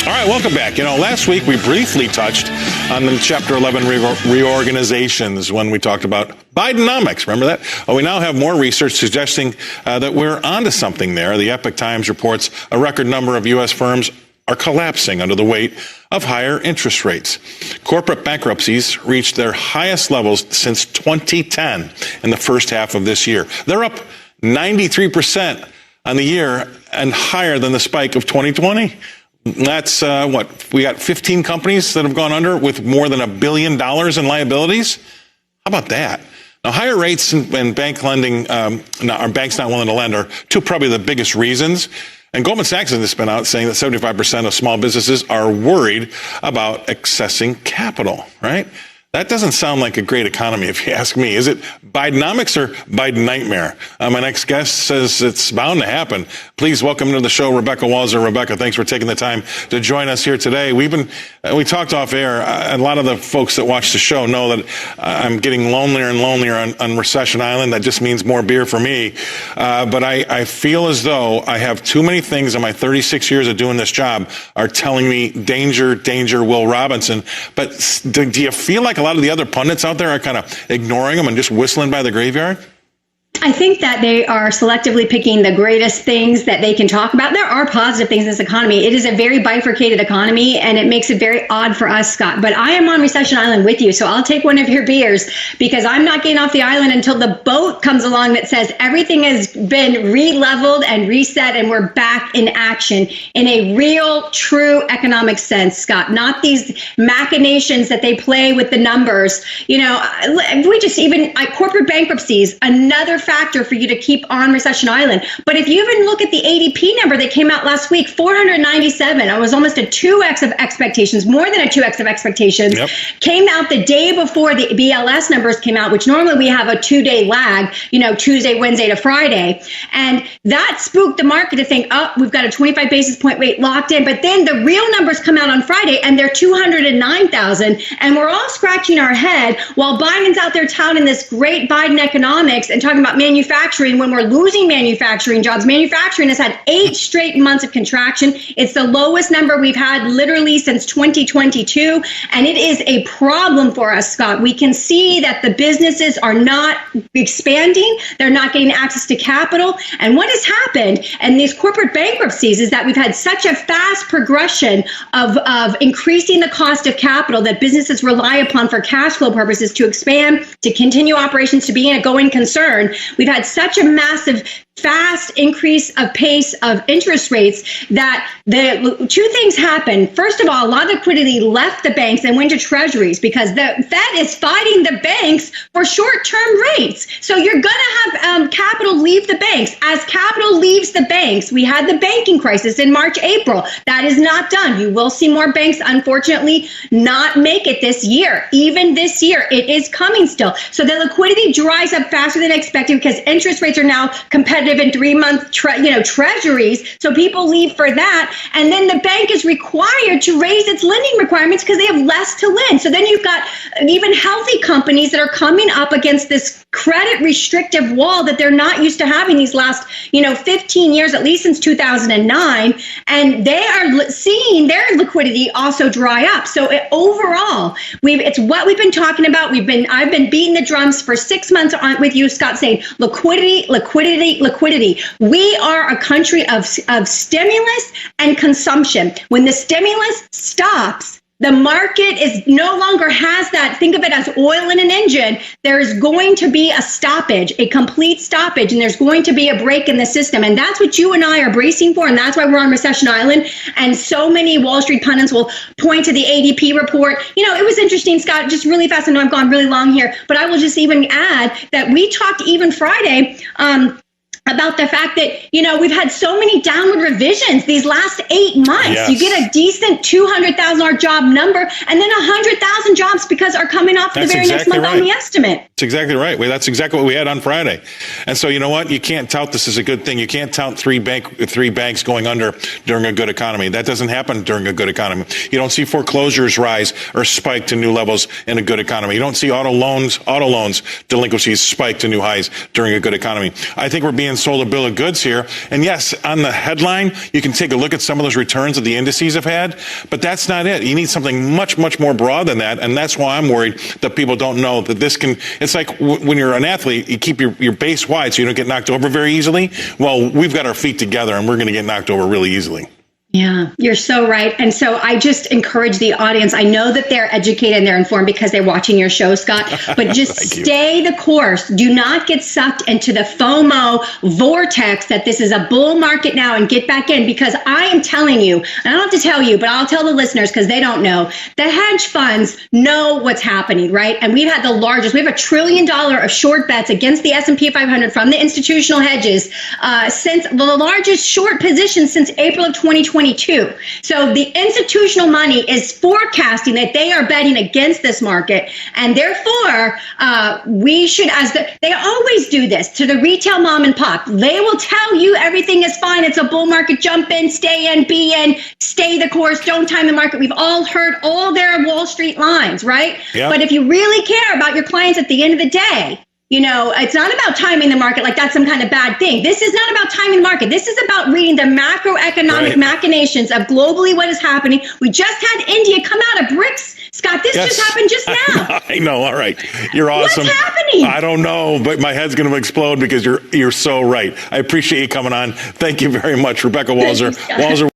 All right, welcome back. Last week we briefly touched on the Chapter 11 reorganizations when we talked about Bidenomics. Remember that? Well, we now have more research suggesting that we're onto something there. The Epoch Times reports a record number of U.S. firms are collapsing under the weight of higher interest rates. Corporate bankruptcies reached their highest levels since 2010 in the first half of this year. They're up 93% on the year and higher than the spike of 2020. That's we got 15 companies that have gone under with more than $1 billion in liabilities. How about that? Now, higher rates and bank lending, our banks not willing to lend are two probably the biggest reasons. And Goldman Sachs has just been out saying that 75% of small businesses are worried about accessing capital, right? That doesn't sound like a great economy, if you ask me. Is it Bidenomics or Biden nightmare? My next guest says it's bound to happen. Please welcome to the show, Rebecca Walser. Rebecca, thanks for taking the time to join us here today. We talked off air. A lot of the folks that watch the show know that I'm getting lonelier and lonelier on Recession Island. That just means more beer for me. But I feel as though I have too many things in my 36 years of doing this job are telling me danger, danger, Will Robinson. But do you feel like a lot of the other pundits out there are kind of ignoring them and just whistling by the graveyard? I think that they are selectively picking the greatest things that they can talk about. There are positive things in this economy. It is a very bifurcated economy, and it makes it very odd for us, Scott. But I am on Recession Island with you, so I'll take one of your beers because I'm not getting off the island until the boat comes along that says everything has been re-leveled and reset, and we're back in action in a real, true economic sense, Scott. Not these machinations that they play with the numbers. Corporate bankruptcies, another factor for you to keep on Recession Island. But if you even look at the ADP number that came out last week, 497, it was almost a 2x of expectations, more than a 2x of expectations, came out the day before the BLS numbers came out, which normally we have a 2-day lag, Tuesday, Wednesday to Friday. And that spooked the market to think, we've got a 25 basis point rate locked in. But then the real numbers come out on Friday and they're 209,000. And we're all scratching our head while Biden's out there touting this great Biden economics and talking about manufacturing when we're losing manufacturing jobs. Manufacturing has had 8 straight months of contraction. It's the lowest number we've had literally since 2022. And it is a problem for us, Scott. We can see that the businesses are not expanding. They're not getting access to capital. And what has happened in these corporate bankruptcies is that we've had such a fast progression of increasing the cost of capital that businesses rely upon for cash flow purposes to expand, to continue operations, to be a going concern. We've had such a massive, fast increase of pace of interest rates that the two things happened. First of all, a lot of liquidity left the banks and went to treasuries because the Fed is fighting the banks for short-term rates. So you're going to have capital leave the banks. As capital leaves the banks, we had the banking crisis in March, April. That is not done. You will see more banks, unfortunately, not make it this year. Even this year, it is coming still. So the liquidity dries up faster than expected because interest rates are now competitive in 3-month treasuries. So people leave for that. And then the bank is required to raise its lending requirements because they have less to lend. So then you've got even healthy companies that are coming up against this credit restrictive wall that they're not used to having these last, 15 years, at least since 2009. And they are seeing their liquidity also dry up. So overall, it's what we've been talking about. I've been beating the drums for 6 months with you, Scott, saying liquidity, liquidity, liquidity. We are a country of stimulus and consumption. When the stimulus stops, the market no longer has that. Think of it as oil in an engine. There's going to be a stoppage, a complete stoppage, and there's going to be a break in the system. And that's what you and I are bracing for, and that's why we're on Recession Island. And so many Wall Street pundits will point to the ADP report. It was interesting, Scott, just really fast. I know I've gone really long here, but I will just even add that we talked even Friday about the fact that, we've had so many downward revisions these last 8 months. Yes. You get a decent $200,000 job number and then 100,000 jobs are coming off the very next month on the estimate. That's exactly right. That's exactly what we had on Friday. And so, you know what? You can't tout this as a good thing. You can't tout three banks going under during a good economy. That doesn't happen during a good economy. You don't see foreclosures rise or spike to new levels in a good economy. You don't see auto loans delinquencies spike to new highs during a good economy. I think we're being being sold a bill of goods here. And yes, on the headline, you can take a look at some of those returns that the indices have had, but that's not it. You need something much, much more broad than that. And that's why I'm worried that people don't know that this can, it's like when you're an athlete, you keep your base wide so you don't get knocked over very easily. Well, we've got our feet together and we're going to get knocked over really easily. Yeah, you're so right. And so I just encourage the audience. I know that they're educated and they're informed because they're watching your show, Scott, but just stay the course. Do not get sucked into the FOMO vortex that this is a bull market now and get back in, because I am telling you, and I don't have to tell you, but I'll tell the listeners because they don't know, the hedge funds know what's happening, right? And we've had we have $1 trillion of short bets against the S&P 500 from the institutional hedges since the largest short position since April of 2022. So the institutional money is forecasting that they are betting against this market, and therefore we should, they always do this to the retail mom and pop. They will tell you everything is fine. It's a bull market. Jump in, stay in, be in, stay the course. Don't time the market. We've all heard all their Wall Street lines, right? Yep. But if you really care about your clients at the end of the day, you know, it's not about timing the market like that's some kind of bad thing. This is not about timing the market. This is about reading the macroeconomic machinations of globally what is happening. We just had India come out of BRICS. Scott, this just happened just now. I know. All right. You're awesome. What's happening? I don't know, but my head's going to explode because you're so right. I appreciate you coming on. Thank you very much, Rebecca Walser.